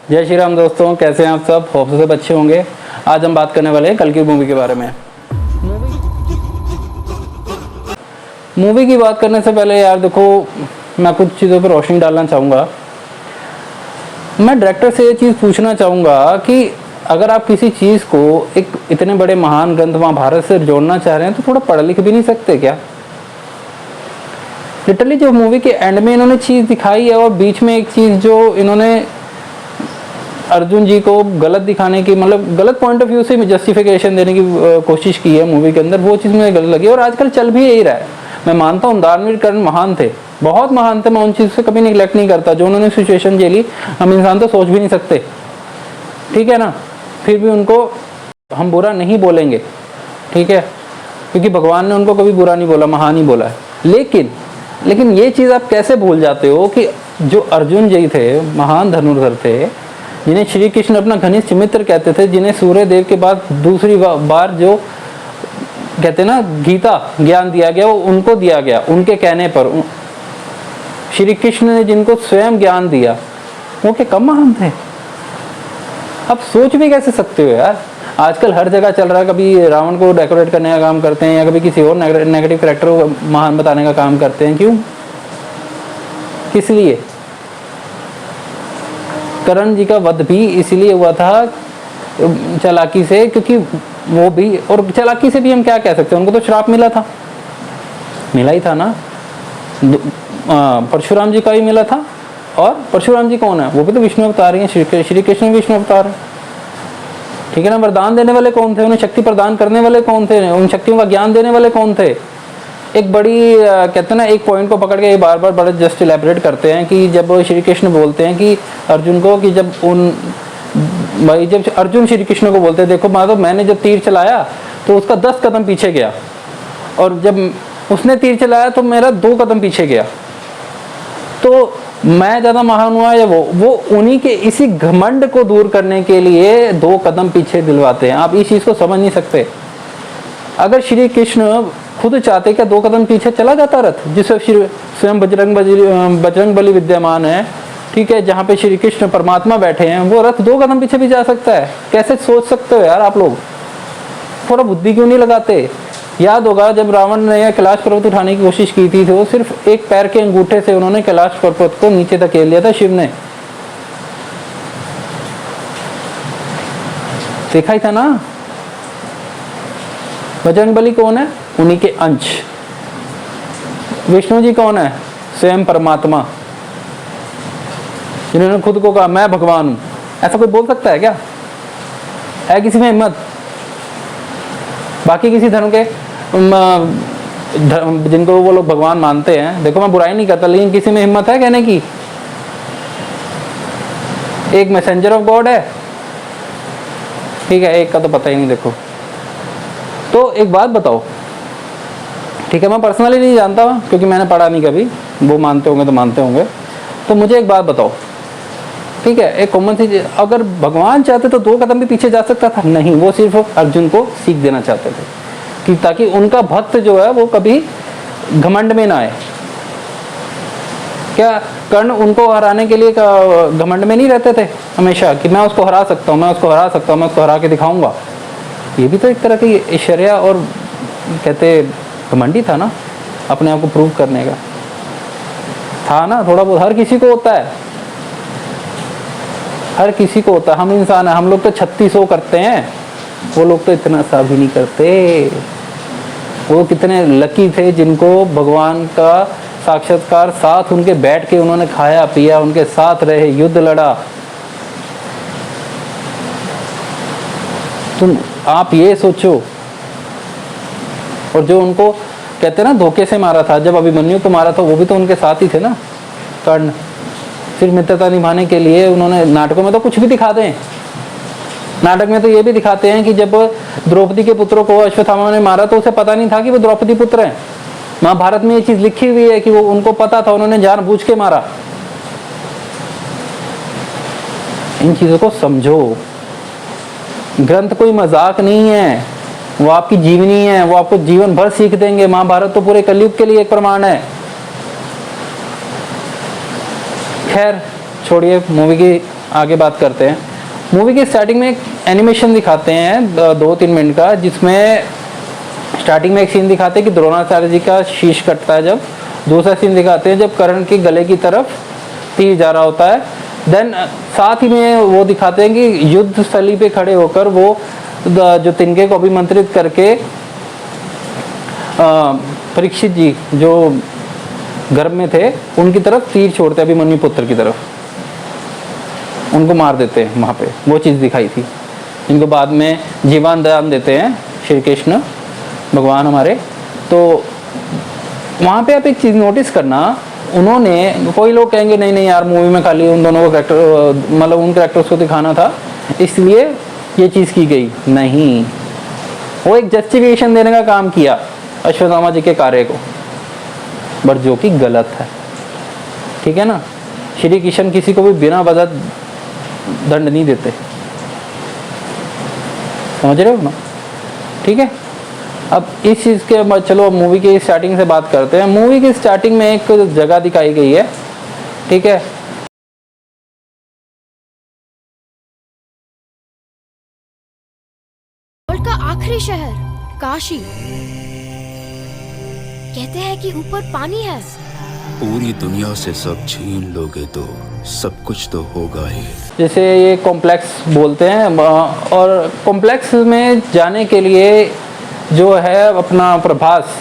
जय श्री राम दोस्तों, कैसे हैं आप सब? होप सब अच्छे होंगे। आज हम बात करने वाले हैं कल की मूवी के बारे में। मूवी की बात करने से पहले यार देखो, मैं कुछ चीज़ों पर रोशनी डालना चाहूँगा। मैं डायरेक्टर से ये चीज़ पूछना चाहूँगा कि अगर आप किसी चीज़ को एक इतने बड़े महान ग्रंथ महाभारत से जोड़ना चाह रहे हैं तो थोड़ा पढ़ लिख भी नहीं सकते क्या? लिटरली जो मूवी के एंड में इन्होंने चीज़ दिखाई है और बीच में एक चीज़ जो इन्होंने अर्जुन जी को गलत दिखाने की, मतलब गलत पॉइंट ऑफ व्यू से जस्टिफिकेशन देने की कोशिश की है मूवी के अंदर, वो चीज़ मुझे गलत लगी। और आजकल चल भी यही रहा है। मैं मानता हूँ दानवीर कर्ण महान थे, बहुत महान थे, मैं उन चीज़ से कभी निगलेक्ट नहीं करता। जो उन्होंने सिचुएशन झेली हम इंसान तो सोच भी नहीं सकते, ठीक है ना। फिर भी उनको हम बुरा नहीं बोलेंगे, ठीक है, क्योंकि भगवान ने उनको कभी बुरा नहीं बोला, महान ही बोला है। लेकिन ये चीज़ आप कैसे भूल जाते हो कि जो अर्जुन जी थे, महान धनुर्धर थे, जिन्हें श्री कृष्ण अपना घनिष्ठ मित्र कहते थे, जिन्हें सूर्य देव के बाद दूसरी बार जो कहते हैं ना गीता ज्ञान दिया गया, वो उनको दिया गया उनके कहने पर। श्री कृष्ण ने जिनको स्वयं ज्ञान दिया, वो क्या कम महान थे? आप सोच भी कैसे सकते हो यार। आजकल हर जगह चल रहा है, कभी रावण को डेकोरेट करने का काम करते हैं या कभी किसी और नेगेटिव कैरेक्टर को महान बताने का काम करते हैं। क्यों, किस लिए? कर्ण जी का वध भी इसलिए हुआ था चालाकी से, क्योंकि वो भी, और चालाकी से भी हम क्या कह सकते हैं, उनको तो श्राप मिला था, मिला ही था ना। परशुराम जी का भी मिला था। और परशुराम जी कौन है? वो भी तो विष्णु अवतार ही हैं। श्री कृष्ण विष्णु अवतार है, ठीक है ना। वरदान देने वाले कौन थे? उन्हें शक्ति प्रदान करने वाले कौन थे? उन शक्तियों का ज्ञान देने वाले कौन थे? एक बड़ी कहते हैं ना, एक पॉइंट को पकड़ के बार बार बड़ा जस्ट इलेबरेट करते हैं कि जब श्री कृष्ण बोलते हैं कि अर्जुन को, कि जब अर्जुन श्री कृष्ण को बोलते हैं, देखो माधव, मैंने जब तीर चलाया तो उसका 10 कदम पीछे गया, और जब उसने तीर चलाया तो मेरा 2 कदम पीछे गया। तो मैं ज़्यादा महान हुआ या वो उन्हीं के इसी घमंड को दूर करने के लिए 2 कदम पीछे दिलवाते हैं। आप इस चीज़ को समझ नहीं सकते। अगर श्री कृष्ण खुद चाहते क्या 2 कदम पीछे चला जाता रथ, जिससे स्वयं बजरंग बली विद्यमान है, ठीक है, जहाँ पे श्री कृष्ण परमात्मा बैठे हैं, वो रथ 2 कदम पीछे भी जा सकता है। कैसे सोच सकते हो यार आप लोग? थोड़ा बुद्धि क्यों नहीं लगाते? याद होगा जब रावण ने कैलाश पर्वत उठाने की कोशिश की थी, तो सिर्फ एक पैर के अंगूठे से उन्होंने कैलाश पर्वत को नीचे धकेल लिया था शिव ने। देखा ही था ना। बजरंग बली कौन है? उन्हीं के अंश। विष्णु जी कौन है? स्वयं परमात्मा, जिन्होंने खुद को कहा मैं भगवान हूं। ऐसा कोई बोल सकता है क्या? है किसी में हिम्मत? बाकी किसी धर्म के जिनको वो लोग भगवान मानते हैं, देखो मैं बुराई नहीं करता, लेकिन किसी में हिम्मत है कहने की? एक मैसेंजर ऑफ गॉड है, ठीक है, एक का तो पता ही नहीं। देखो तो एक बात बताओ, ठीक है, मैं पर्सनली नहीं जानता क्योंकि मैंने पढ़ा नहीं कभी, वो मानते होंगे तो मानते होंगे। तो मुझे एक बात बताओ, ठीक है, एक कॉमन सी, अगर भगवान चाहते तो 2 कदम भी पीछे जा सकता था? नहीं, वो सिर्फ अर्जुन को सीख देना चाहते थे कि ताकि उनका भक्त जो है वो कभी घमंड में ना आए। क्या कर्ण उनको हराने के लिए घमंड में नहीं रहते थे हमेशा कि मैं उसको हरा सकता हूँ, मैं उसको हरा सकता हूँ, मैं उसको हरा के दिखाऊंगा? ये भी तो एक तरह की ऐश्वर्या और कहते घमंडी था ना, अपने आप को प्रूव करने का था ना। थोड़ा बहुत हर किसी को होता है, हर किसी को होता है। हम इंसान है, हम लोग तो 3600 करते हैं, वो लोग तो इतना सा भी नहीं करते। वो कितने लकी थे जिनको भगवान का साक्षात्कार साथ उनके बैठ के उन्होंने खाया पिया, उनके साथ रहे, युद्ध लड़ा। तुम आप ये सोचो। और जो उनको कहते हैं ना धोखे से मारा था, जब अभिमन्यु को मारा था, वो भी तो उनके साथ ही थे ना कर्ण। सिर्फ मित्रता निभाने के लिए उन्होंने, नाटकों में तो कुछ भी दिखा दें, नाटक में तो ये भी दिखाते हैं कि जब द्रौपदी के पुत्रों को अश्वत्थामा ने मारा तो उसे पता नहीं था कि वो द्रौपदी पुत्र हैं। महाभारत में ये चीज लिखी हुई है कि वो उनको पता था, उन्होंने जानबूझ के मारा। इन चीजों को समझो। ग्रंथ कोई मजाक नहीं है, वो आपकी जीवनी है, वो आपको जीवन भर सीख देंगे। महाभारत तो पूरे कलयुग के लिए एक प्रमाण है। खैर छोड़िए, मूवी की आगे बात करते हैं। मूवी की स्टार्टिंग में एक एनिमेशन दिखाते हैं 2-3 मिनट का, जिसमें स्टार्टिंग में एक सीन दिखाते हैं कि द्रोणाचार्य जी का शीश कटता है। जब दूसरा सीन दिखाते हैं जब कर्ण के गले की तरफ तीर जा रहा होता है। देन साथ ही में वो दिखाते हैं कि युद्ध स्थली पे खड़े होकर वो जो तिनके को अभिमंत्रित करके परीक्षित जी जो गर्भ में थे उनकी तरफ तीर छोड़ते, अभिमन्यु पुत्र की तरफ उनको मार देते हैं। वहाँ पे वो चीज़ दिखाई थी। इनको बाद में जीवन दान देते हैं श्री कृष्ण भगवान हमारे। तो वहाँ पे आप एक चीज़ नोटिस करना, उन्होंने, कोई लोग कहेंगे नहीं नहीं यार मूवी में खाली उन दोनों को कैरेक्टर, मतलब उन कैरेक्टर्स को दिखाना था इसलिए ये चीज़ की गई नहीं, वो एक जस्टिफिकेशन देने का काम किया अश्वत्थामा जी के कार्य को, बट जो कि गलत है। ठीक है ना, श्री कृष्ण किसी को भी बिना वजह दंड नहीं देते, समझ रहे हो ना। ठीक है, अब इस चीज़ के चलो मूवी की स्टार्टिंग से बात करते हैं। मूवी की स्टार्टिंग में एक जगह दिखाई गई है, ठीक है, वर्ल्ड का आखिरी शहर काशी, कहते हैं कि ऊपर पानी है। पूरी दुनिया से सब छीन लोगे तो सब कुछ तो होगा ही। जैसे ये कॉम्प्लेक्स बोलते हैं, और कॉम्प्लेक्स में जाने के लिए जो है अपना प्रभास,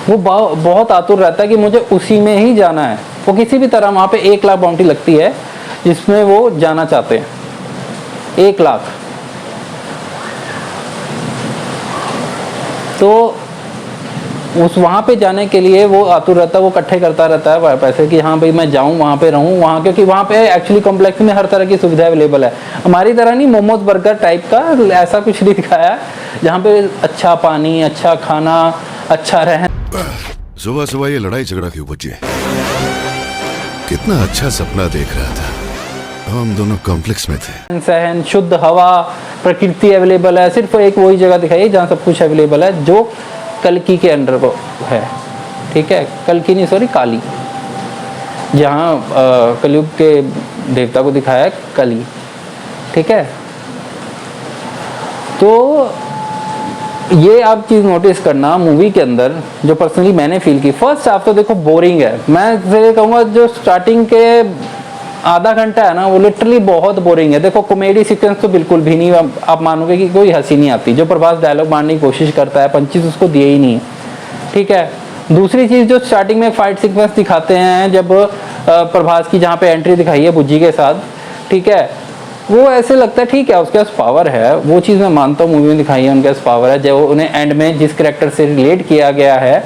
वो बहुत आतुर रहता है कि मुझे उसी में ही जाना है। वो किसी भी तरह वहाँ पे 1 लाख बाउंड्री लगती है जिसमें वो जाना चाहते हैं, 1 लाख। तो उस वहाँ पे जाने के लिए वो आतुर रहता है, वो इकट्ठे करता रहता है पैसे कि हाँ भाई मैं जाऊँ वहाँ पे रहूँ वहाँ, क्योंकि वहाँ पे एक्चुअली कॉम्प्लेक्स में हर तरह की सुविधा अवेलेबल है। हमारी तरह नहीं मोमोज बर्गर टाइप का, ऐसा कुछ नहीं दिखाया है, जहाँ पे अच्छा पानी, अच्छा खाना, अच्छा रहन। सुबह सुबह ये लड़ाई झगड़ा क्यों बची? कितना अच्छा सपना देख रहा था, हम दोनों कॉम्प्लेक्स में थे। सहन, शुद्ध हवा, प्रकृति अवेलेबल है। सिर्फ एक वही जगह दिखाई है जहाँ सब कुछ अवेलेबल है, जो कल्कि के अंडर को है। ठीक है, कल्कि नहीं सॉरी काली, जहाँ कलयुग के देवता को दिखाया है कली। ठीक है, तो ये आप चीज़ नोटिस करना मूवी के अंदर, जो पर्सनली मैंने फील की। फर्स्ट हाफ तो देखो बोरिंग है, मैं ये कहूँगा जो स्टार्टिंग के आधा घंटा है ना वो लिटरली बहुत बोरिंग है। देखो कॉमेडी सीक्वेंस तो बिल्कुल भी नहीं, आप मानोगे कि कोई हंसी नहीं आती। जो प्रभास डायलॉग मारने की कोशिश करता है, पंचीस उसको दिए ही नहीं है। ठीक है, दूसरी चीज़ जो स्टार्टिंग में फाइट सीक्वेंस दिखाते हैं, जब प्रभास की जहाँ पे एंट्री दिखाई है बुज्जी के साथ, ठीक है, वो ऐसे लगता है ठीक है उसके पास पावर है, वो चीज़ मैं मानता हूँ मूवी में दिखाई है उनके पास पावर है। जब उन्हें एंड में जिस कैरेक्टर से रिलेट किया गया है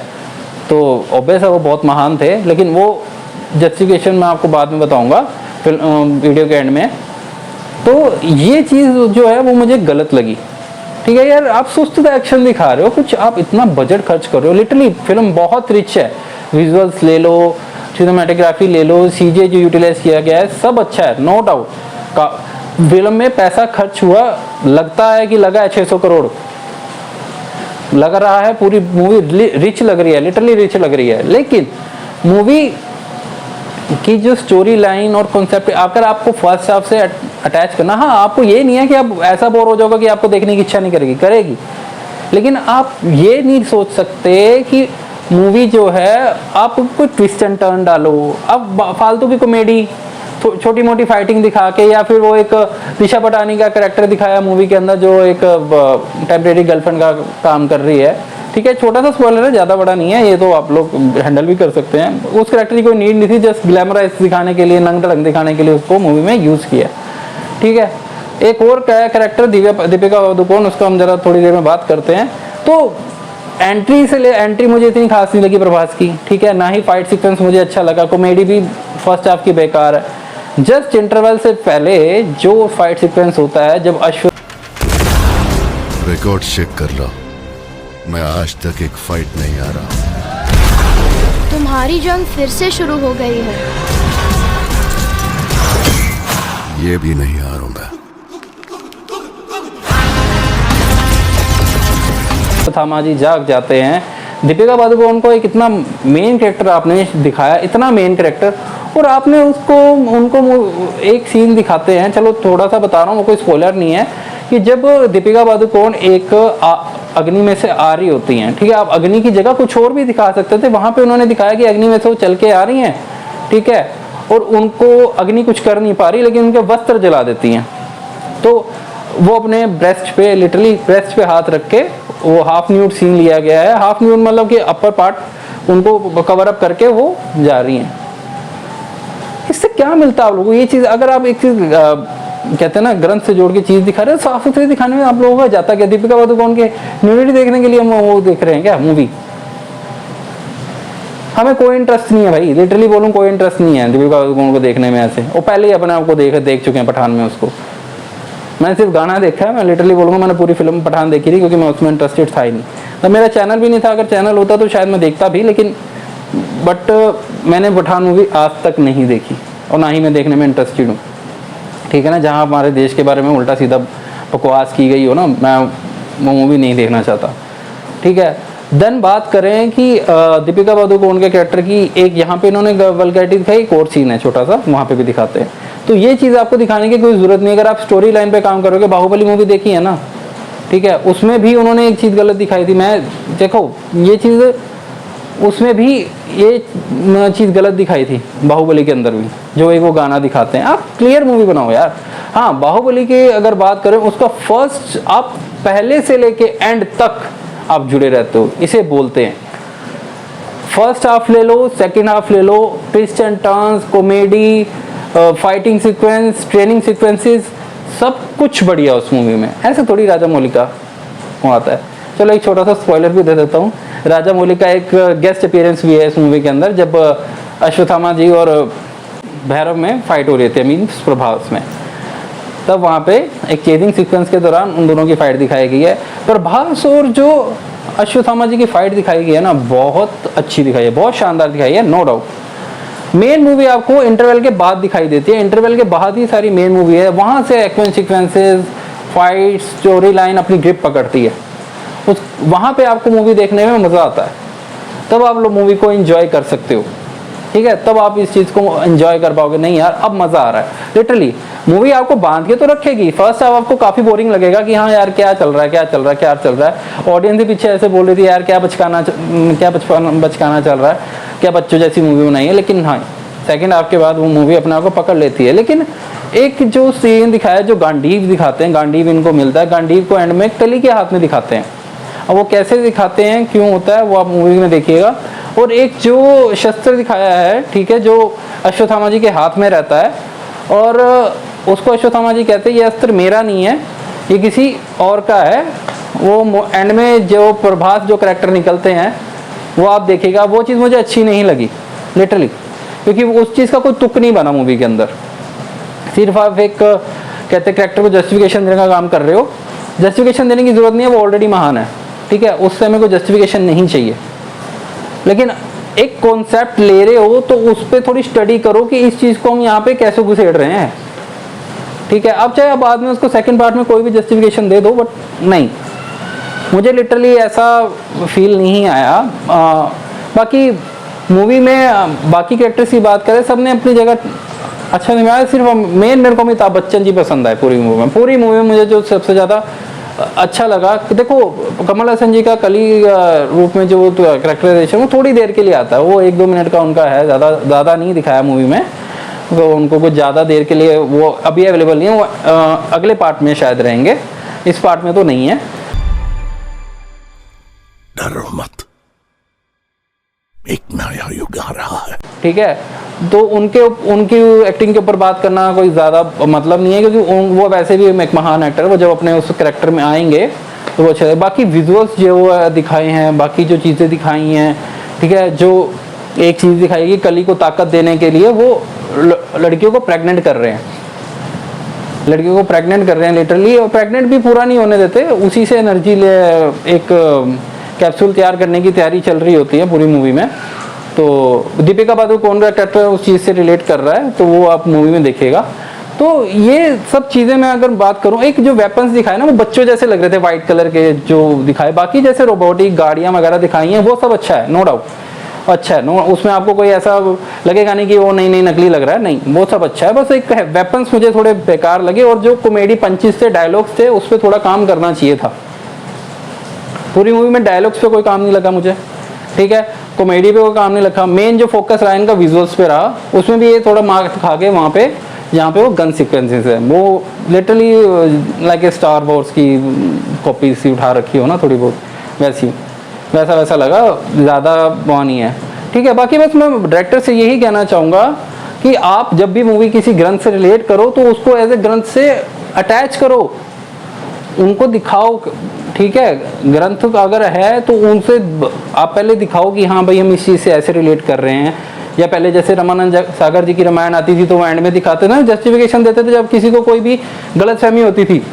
तो ऑब्वियस है वो बहुत महान थे, लेकिन वो जस्टिफिकेशन मैं आपको बाद में बताऊँगा वीडियो के एंड में। तो ये चीज़ जो है वो मुझे गलत लगी। ठीक है यार, आप सुस्त एक्शन दिखा रहे हो, कुछ आप इतना बजट खर्च कर रहे हो। लिटरली फिल्म बहुत रिच है, विजुअल्स ले लो, सिनेमेटोग्राफी ले लो, सीजे जो यूटिलाइज किया गया है सब अच्छा है, नो डाउट। का फिल्म में पैसा खर्च हुआ, लगता है कि लगा है 600 करोड़ लग रहा है। पूरी मूवी रिच लग रही है, लिटरली रिच लग रही है, लेकिन मूवी की जो स्टोरी लाइन और कॉन्सेप्ट अगर आपको फर्स्ट हाफ से अटैच करना, हाँ आपको ये नहीं है कि आप ऐसा बोर हो जाओगे कि आपको देखने की इच्छा नहीं करेगी, लेकिन आप ये नहीं सोच सकते कि मूवी जो है आप कोई ट्विस्ट एंड टर्न डालो, अब फालतू की कॉमेडी, छोटी मोटी फाइटिंग दिखा के, या फिर वो एक दिशा पटानी का कैरेक्टर दिखाया मूवी के अंदर जो एक टेम्परेरी गर्लफ्रेंड का काम कर रही है। ठीक है, छोटा सा स्पॉइलर है, ज़्यादा बड़ा नहीं है, ये तो आप लोग हैंडल भी कर सकते हैं। उस कैरेक्टर की कोई नीड नहीं थी, जस्ट ग्लैमराइज दिखाने के लिए, नंग ढंग दिखाने के लिए उसको मूवी में यूज़ किया। ठीक है, एक और कैरेक्टर दीपिका पादुकोण, उसका हम जरा थोड़ी देर में बात करते हैं। तो एंट्री मुझे इतनी खास नहीं लगी प्रभास की। ठीक है, ना ही फाइट सीक्वेंस मुझे अच्छा लगा, कॉमेडी भी फर्स्ट हाफ की बेकार है। जस्ट इंटरवल से पहले जो फाइट सीक्वेंस होता है, जब रिकॉर्ड चेक कर लो, मैं आज तक एक फाइट नहीं आ रहा। तुम्हारी जंग फिर से शुरू हो गई है। ये भी नहीं हारूंगा। अश्वत्थामा जी जाग जाते हैं। दीपिका पादुकोण को एक इतना मेन कैरेक्टर आपने दिखाया, इतना मेन कैरेक्टर, और आपने उसको उनको एक सीन दिखाते हैं, चलो थोड़ा सा बता रहा हूँ, कोई स्पॉइलर नहीं है, कि जब दीपिका पादुकोण एक अग्नि में से आ रही होती हैं, ठीक है, आप अग्नि की जगह कुछ और भी दिखा सकते थे, वहाँ पे उन्होंने दिखाया कि अग्नि में से वो चल के आ रही हैं, ठीक है, और उनको अग्नि कुछ कर नहीं पा रही, लेकिन उनके वस्त्र जला देती हैं। तो वो अपने ब्रेस्ट पे, लिटरली ब्रेस्ट पे हाथ रख के, वो हाफ न्यूड सीन लिया गया है। हाफ न्यूड मतलब कि अपर पार्ट उनको कवर अप करके वो जा रही हैं। इससे क्या मिलता है आप लोगों को? ये चीज़ अगर आप एक चीज़ कहते हैं ना ग्रंथ से जोड़ के चीज़ दिखा रहे हैं, साफ सुथरी दिखाने में आप लोगों का जाता क्या? दीपिका पादुकोण के न्यूडिटी देखने के लिए हम वो देख रहे हैं क्या मूवी? हमें कोई इंटरेस्ट नहीं है भाई, लिटरली बोलूँ कोई इंटरेस्ट नहीं है दीपिका पादुकोण को देखने में। ऐसे वो पहले ही अपने आप को देख चुके हैं पठान में उसको। मैंने सिर्फ गाना देखा है, मैं लिटरली बोलूँगा मैंने पूरी फिल्म पठान देखी थी, क्योंकि मैं उसमें इंटरेस्टेड था ही नहीं। तो मेरा चैनल भी नहीं था, अगर चैनल होता तो शायद मैं देखता भी, लेकिन बट मैंने पठान मूवी आज तक नहीं देखी और ना ही मैं देखने में इंटरेस्टेड हूँ, ठीक है ना। जहाँ हमारे देश के बारे में उल्टा सीधा बकवास की गई हो ना, मैं वो मूवी नहीं देखना चाहता, ठीक है। देन बात करें कि दीपिका पादुकोण के कैरेक्टर की, एक यहाँ पे इन्होंने वल्गैरिटी दिखाई, एक और सीन है छोटा सा, वहाँ पे भी दिखाते हैं। तो ये चीज़ आपको दिखाने की कोई ज़रूरत नहीं। अगर आप स्टोरी लाइन पे काम करोगे, बाहुबली मूवी देखी है ना, ठीक है, उसमें भी उन्होंने एक चीज़ गलत दिखाई थी। मैं देखो ये चीज़ उसमें भी ये चीज़ गलत दिखाई थी, बाहुबली के अंदर भी, जो एक वो गाना दिखाते हैं। आप क्लियर मूवी बनाओ यार। हाँ, बाहुबली की अगर बात करें, उसका फर्स्ट आप पहले से लेके एंड तक आप जुड़े रहते हो, इसे बोलते हैं। फर्स्ट हाफ ले लो, सेकेंड हाफ ले लो, twist and turns, comedy, fighting sequence, training sequences, सब कुछ बढ़िया उस मूवी में। ऐसे थोड़ी राजा मौली का आता है। चलो एक छोटा सा स्पॉइलर भी दे देता हूँ। राजा मौली का एक गेस्ट अपीयरेंस भी है इस मूवी के अंदर, जब अश्वत्थामा जी और भैरव में फाइट हो रही थी, मीन्स प्रभास में, तब वहाँ पे एक चेजिंग सीक्वेंस के दौरान उन दोनों की फाइट दिखाई गई है। प्रभास और जो अश्वत्थामा जी की फाइट दिखाई गई है ना, बहुत अच्छी दिखाई है, बहुत शानदार दिखाई है, नो डाउट। मेन मूवी आपको इंटरवल के बाद दिखाई देती है, इंटरवल के बाद ही सारी मेन मूवी है। वहाँ से action sequences, fights, story line अपनी ग्रिप पकड़ती है। उस वहाँ पे आपको मूवी देखने में मज़ा आता है, तब आप लोग मूवी को एंजॉय कर सकते हो, ठीक है। तब आप इस चीज़ को एंजॉय कर पाओगे, नहीं यार अब मज़ा आ रहा है। लिटरली मूवी आपको बांध के तो रखेगी। फर्स्ट हाफ आपको काफ़ी बोरिंग लगेगा कि हाँ यार क्या चल रहा है, क्या चल रहा है, क्या चल रहा है। ऑडियंस भी पीछे ऐसे बोल रही थी यार क्या बचकाना चल रहा है, क्या बच्चों जैसी मूवी बनाई है। लेकिन हाँ, सेकेंड हाफ के बाद वो मूवी अपने आप को पकड़ लेती है। लेकिन एक जो सीन दिखाया, जो गांडीव दिखाते हैं, गांडीव इनको मिलता है, गांडीव को एंड में कली के हाथ में दिखाते हैं। अब वो कैसे दिखाते हैं, क्यों होता है, वो आप मूवी में देखिएगा। और एक जो शस्त्र दिखाया है, ठीक है, जो अश्वत्थामा जी के हाथ में रहता है, और उसको अश्वत्थामा जी कहते हैं ये अस्त्र मेरा नहीं है, ये किसी और का है। वो एंड में जो प्रभास जो करैक्टर निकलते हैं, वो आप देखिएगा, वो चीज़ मुझे अच्छी नहीं लगी लिटरली, क्योंकि उस चीज़ का कोई तुक नहीं बना मूवी के अंदर। सिर्फ आप एक कहते करैक्टर को जस्टिफिकेशन देने का काम कर रहे हो। जस्टिफिकेशन देने की जरूरत नहीं है, वो ऑलरेडी महान है, ठीक है, उस समय को जस्टिफिकेशन नहीं चाहिए। लेकिन एक कॉन्सेप्ट ले रहे हो तो उस पर थोड़ी स्टडी करो कि इस चीज़ को हम यहाँ पे कैसे घुसेड़ रहे हैं, ठीक है। अब चाहे आप बाद में उसको सेकंड पार्ट में कोई भी जस्टिफिकेशन दे दो, बट नहीं, मुझे लिटरली ऐसा फील नहीं आया। बाकी मूवी में बाकी कैरेक्टर्स की बात करें, सबने अपनी जगह अच्छा नहीं आया। सिर्फ मेरे को अमिताभ बच्चन जी पसंद आए पूरी मूवी में। पूरी मूवी में मुझे जो सबसे ज़्यादा अच्छा लगा, देखो कमल हसन जी का कली रूप में जो कैरेक्टराइजेशन वो थोड़ी देर के लिए आता है, वो 1-2 मिनट का उनका है, ज़्यादा नहीं दिखाया मूवी में। तो उनको कुछ ज़्यादा देर के लिए वो अभी अवेलेबल नहीं है, वो अगले पार्ट में शायद रहेंगे, इस पार्ट में तो नहीं है। डरो मत, एक नया युग आ रहा है, ठीक है। तो उनकी एक्टिंग के ऊपर बात करना कोई ज़्यादा मतलब नहीं है, क्योंकि वो वैसे भी एक महान एक्टर है। वो जब अपने उस कैरेक्टर में आएंगे तो वो अच्छा है। बाकी विजुअल्स जो दिखाए हैं, बाकी जो चीज़ें दिखाई हैं, ठीक है, जो एक चीज़ दिखाई कि कली को ताकत देने के लिए वो लड़कियों को प्रेग्नेंट कर रहे हैं, लड़कियों को प्रेग्नेंट कर रहे हैं लिटरली। और प्रेग्नेंट भी पूरा नहीं होने देते, उसी से एनर्जी ले एक कैप्सूल तैयार करने की तैयारी चल रही होती है पूरी मूवी में। तो दीपिका पादुकोण का कैरेक्टर उस चीज़ से रिलेट कर रहा है, तो वो आप मूवी में देखिएगा। तो ये सब चीज़ें मैं अगर बात करूँ, एक जो वेपन्स दिखाए ना वो बच्चों जैसे लग रहे थे, वाइट कलर के जो दिखाए। बाकी जैसे रोबोटिक गाड़ियाँ वगैरह दिखाई हैं वो सब अच्छा है, नो डाउट। अच्छा है, नो उसमें आपको कोई ऐसा लगेगा नहीं कि वो नहीं नकली लग रहा है, नहीं वो सब अच्छा है। बस एक वेपन्स मुझे थोड़े बेकार लगे, और जो कॉमेडी पंचेस थे, डायलॉग्स थे, उस पर थोड़ा काम करना चाहिए था। पूरी मूवी में डायलॉग्स पे कोई काम नहीं लगा मुझे, ठीक है, कॉमेडी पे कोई काम नहीं लगा। मेन जो फोकस रहा इनका विजुअल्स पे रहा, उसमें भी ये थोड़ा मार्क खा के वहाँ पे जहाँ पे वो गन सीक्वेंसेस है, वो literally like a star Wars की कॉपी सी उठा रखी हो ना थोड़ी बहुत, वैसा लगा, ज़्यादा वो नहीं है, ठीक है। बाकी बस मैं डायरेक्टर से यही कहना चाहूँगा कि आप जब भी मूवी किसी ग्रंथ से रिलेट करो तो उसको एज ए ग्रंथ से अटैच करो, उनको दिखाओ, ठीक है। ग्रंथ अगर है तो उनसे आप पहले दिखाओ कि हाँ भाई हम इस चीज़ से ऐसे रिलेट कर रहे हैं। या पहले जैसे रामानंद सागर जी की रामायण आती थी तो वो एंड में दिखाते ना, जस्टिफिकेशन देते थे, जब किसी को कोई भी गलतफहमी होती थी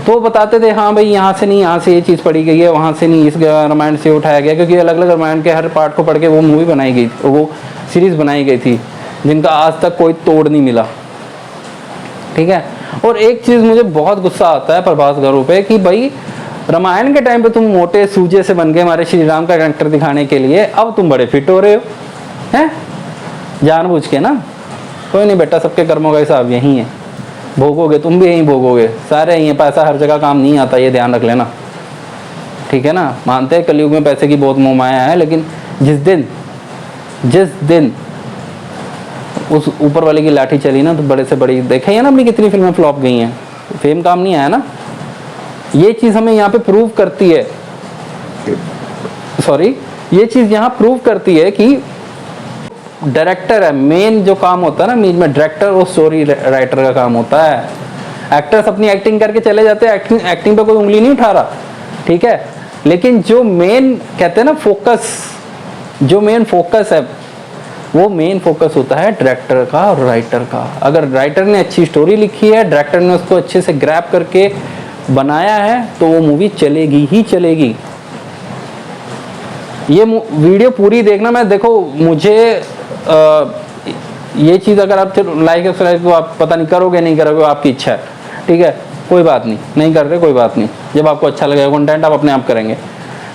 तो बताते थे हाँ भाई यहाँ से नहीं, यहाँ से ये चीज़ पढ़ी गई है, वहाँ से नहीं, इस रामायण से उठाया गया, क्योंकि अलग अलग रामायण के हर पार्ट को पढ़ के वो मूवी बनाई गई, वो सीरीज़ बनाई गई थी, जिनका आज तक कोई तोड़ नहीं मिला, ठीक है। और एक चीज़ मुझे बहुत गुस्सा आता है प्रभास गारू पे कि भाई रामायण के टाइम पे तुम मोटे सूजे से बन गए हमारे श्री राम का कैरेक्टर दिखाने के लिए, अब तुम बड़े फिट हो रहे हो, हैं जानबूझ के ना। कोई नहीं बेटा, सबके कर्मों का हिसाब यही है, भोगोगे, तुम भी यहीं भोगोगे, सारे यहीं, पैसा हर जगह काम नहीं आता, ये ध्यान रख लेना, ठीक है ना। मानते हैं कलयुग में पैसे की बहुत मोह माया है, लेकिन जिस दिन उस ऊपर वाले की लाठी चली ना तो बड़े से बड़ी, देखे है ना अपनी कितनी फिल्में फ्लॉप गई हैं, फेम काम नहीं आया ना। ये चीज़ हमें यहाँ पे प्रूव करती है, ये चीज़ यहाँ प्रूव करती है कि डायरेक्टर है मेन जो काम होता है ना, मीन में डायरेक्टर और स्टोरी राइटर का काम होता है। एक्टर्स अपनी एक्टिंग करके चले जाते हैं, एक्टिंग पे कोई उंगली नहीं उठा रहा, ठीक है, लेकिन जो मेन कहते हैं ना फोकस, जो मेन फोकस है वो मेन फोकस होता है डायरेक्टर का और राइटर का। अगर राइटर ने अच्छी स्टोरी लिखी है, डायरेक्टर ने उसको अच्छे से ग्रैब करके बनाया है, तो वो मूवी चलेगी ही चलेगी। ये वीडियो पूरी देखना, मैं देखो मुझे ये चीज़ अगर आप लाइक सब्सक्राइब तो आप पता नहीं करोगे नहीं करोगे, आपकी इच्छा है, ठीक है, कोई बात नहीं कर रहे कोई बात नहीं, जब आपको अच्छा लगेगा कंटेंट आप अपने आप करेंगे,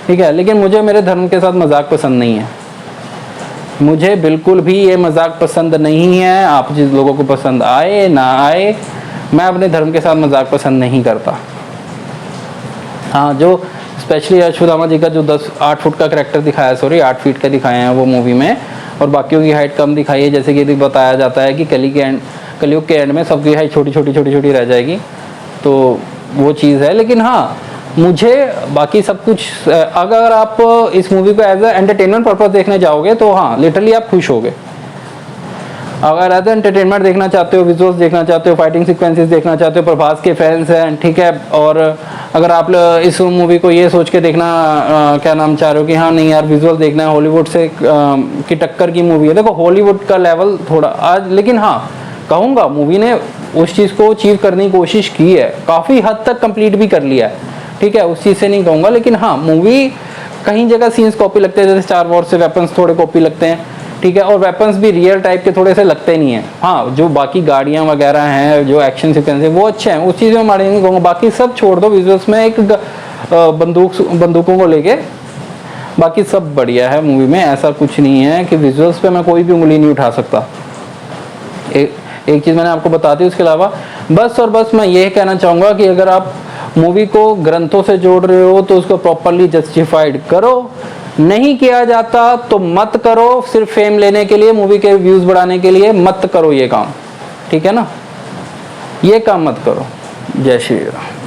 ठीक है। लेकिन मुझे मेरे धर्म के साथ मजाक पसंद नहीं है, मुझे बिल्कुल भी ये मजाक पसंद नहीं है। आप जिस लोगों को पसंद आए ना आए, मैं अपने धर्म के साथ मजाक पसंद नहीं करता। हाँ, जो स्पेशली अश्वत्थामा जी का जो 8 फुट का करैक्टर दिखाया है, 8 फीट का दिखाए हैं वो मूवी में, और बाकियों की हाइट कम दिखाई है, जैसे कि बताया जाता है कि कलयुग के एंड में सबकी हाइट छोटी रह जाएगी, तो वो चीज़ है। लेकिन हाँ, मुझे बाकी सब कुछ, अगर आप इस मूवी को एज ए एंटरटेनमेंट पर्पस देखने जाओगे तो हाँ लिटरली आप खुश होगे। अगर एज एंटरटेनमेंट देखना चाहते हो, विजुअल्स देखना चाहते हो, फाइटिंग सीक्वेंसेस देखना चाहते हो, प्रभास के फैंस हैं, ठीक है, और अगर आप इस मूवी को ये सोच के देखना क्या नाम चाह रहे हो कि हाँ नहीं यार विजुअल देखना है, हॉलीवुड से की टक्कर की मूवी है, देखो हॉलीवुड का लेवल थोड़ा आज, लेकिन हाँ कहूँगा मूवी ने उस चीज़ को अचीव करने की कोशिश की है, काफ़ी हद तक कंप्लीट भी कर लिया है, ठीक है, उस चीज़ से नहीं कहूँगा। लेकिन हाँ मूवी कहीं जगह सीन्स कॉपी लगते हैं, जैसे स्टार वॉर्स से वेपन्स थोड़े कॉपी लगते हैं, ठीक है, और वेपन्स भी रियल टाइप के थोड़े से लगते नहीं हैं। हाँ, जो बाकी गाड़ियाँ वगैरह हैं, जो एक्शन सीक्वेंस है वो अच्छे हैं, उस चीज़ में मारे नहीं कहूँगा, बाकी सब छोड़ दो। विजुअल्स में एक बंदूकों को लेके बाकी सब बढ़िया है मूवी में, ऐसा कुछ नहीं है कि विजुअल्स पे मैं कोई भी उंगली नहीं उठा सकता। एक चीज़ मैंने आपको बता दी, उसके अलावा बस और बस मैं ये कहना चाहूँगा कि अगर आप मूवी को ग्रंथों से जोड़ रहे हो तो उसको प्रॉपरली जस्टिफाइड करो, नहीं किया जाता तो मत करो, सिर्फ फेम लेने के लिए, मूवी के व्यूज़ बढ़ाने के लिए मत करो ये काम, ठीक है ना, ये काम मत करो। जय श्री राम।